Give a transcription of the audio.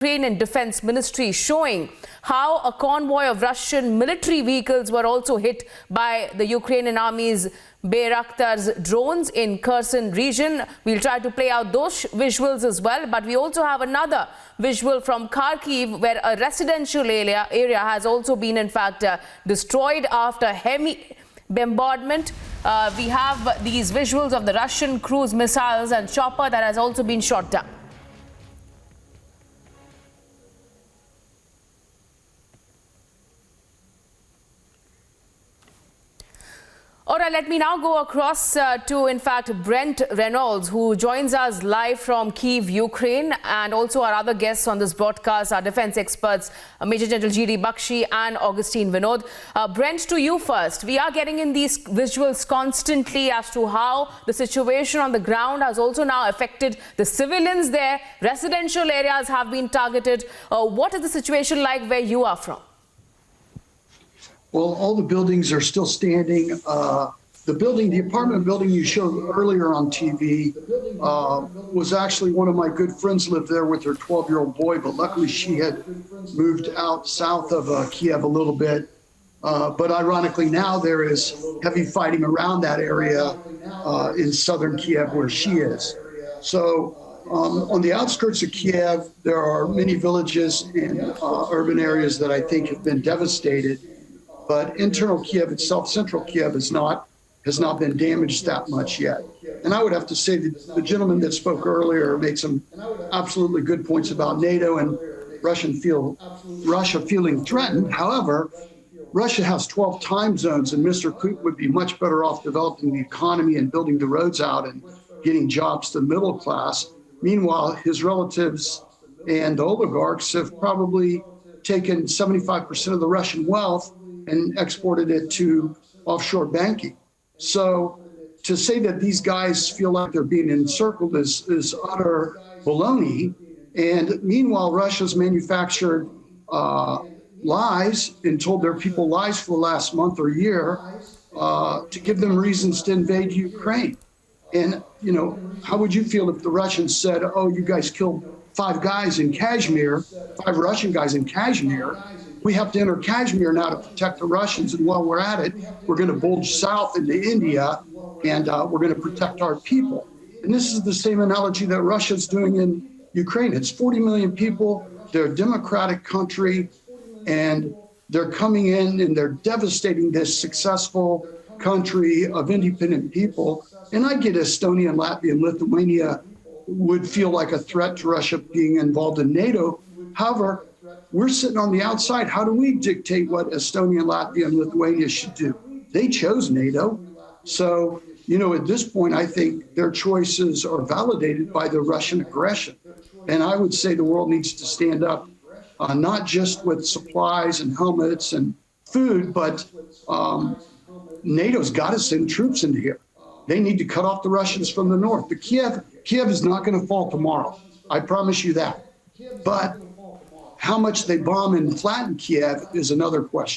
Ukrainian Defense Ministry showing how a convoy of Russian military vehicles were also hit by the Ukrainian army's Bayraktar's drones in Kherson region. We'll try to play out those visuals as well, but we also have another visual from Kharkiv where a residential area has also been in fact destroyed after heavy bombardment. We have these visuals of the Russian cruise missiles and chopper that has also been shot down. All right, let me now go across to, in fact, Brent Reynolds, who joins us live from Kyiv, Ukraine, and also our other guests on this broadcast, our defense experts, Major General G.D. Bakshi and Augustine Vinod. Brent, to you first. We are getting in these visuals constantly as to how the situation on the ground has also now affected the civilians there. Residential areas have been targeted. What is the situation like where you are from? Well, all the buildings are still standing. The apartment building you showed earlier on TV was actually one of my good friends lived there with her 12-year-old boy, but luckily she had moved out south of Kyiv a little bit. But ironically now there is heavy fighting around that area in southern Kyiv where she is. So on the outskirts of Kyiv, there are many villages and urban areas that I think have been devastated. But internal Kyiv itself, central Kyiv, has not been damaged that much yet. And I would have to say that the gentleman that spoke earlier made some absolutely good points about NATO and Russia feeling threatened. However, Russia has 12 time zones, and Mr. Putin would be much better off developing the economy and building the roads out and getting jobs to the middle class. Meanwhile, his relatives and the oligarchs have probably taken 75% of the Russian wealth and exported it to offshore banking. So to say that these guys feel like they're being encircled is utter baloney. And meanwhile, Russia's manufactured lies and told their people lies for the last month or year to give them reasons to invade Ukraine. And, you know, how would you feel if the Russians said, oh, you guys killed 5 guys in Kashmir, 5 Russian guys in Kashmir. We have to enter Kashmir now to protect the Russians, and while we're at it, we're going to bulge south into India, and we're going to protect our people. And this is the same analogy that Russia's doing in Ukraine. It's 40 million people. They're a democratic country, and they're coming in and they're devastating this successful country of independent people. And I get Estonia, Latvia, and Lithuania would feel like a threat to Russia being involved in NATO. However, we're sitting on the outside. How do we dictate what Estonia, Latvia, and Lithuania should do? They chose NATO. So, you know, at this point, I think their choices are validated by the Russian aggression. And I would say the world needs to stand up, not just with supplies and helmets and food, but NATO's got to send troops into here. They need to cut off the Russians from the north. The Kyiv is not going to fall tomorrow. I promise you that. But how much they bomb and flatten Kyiv is another question.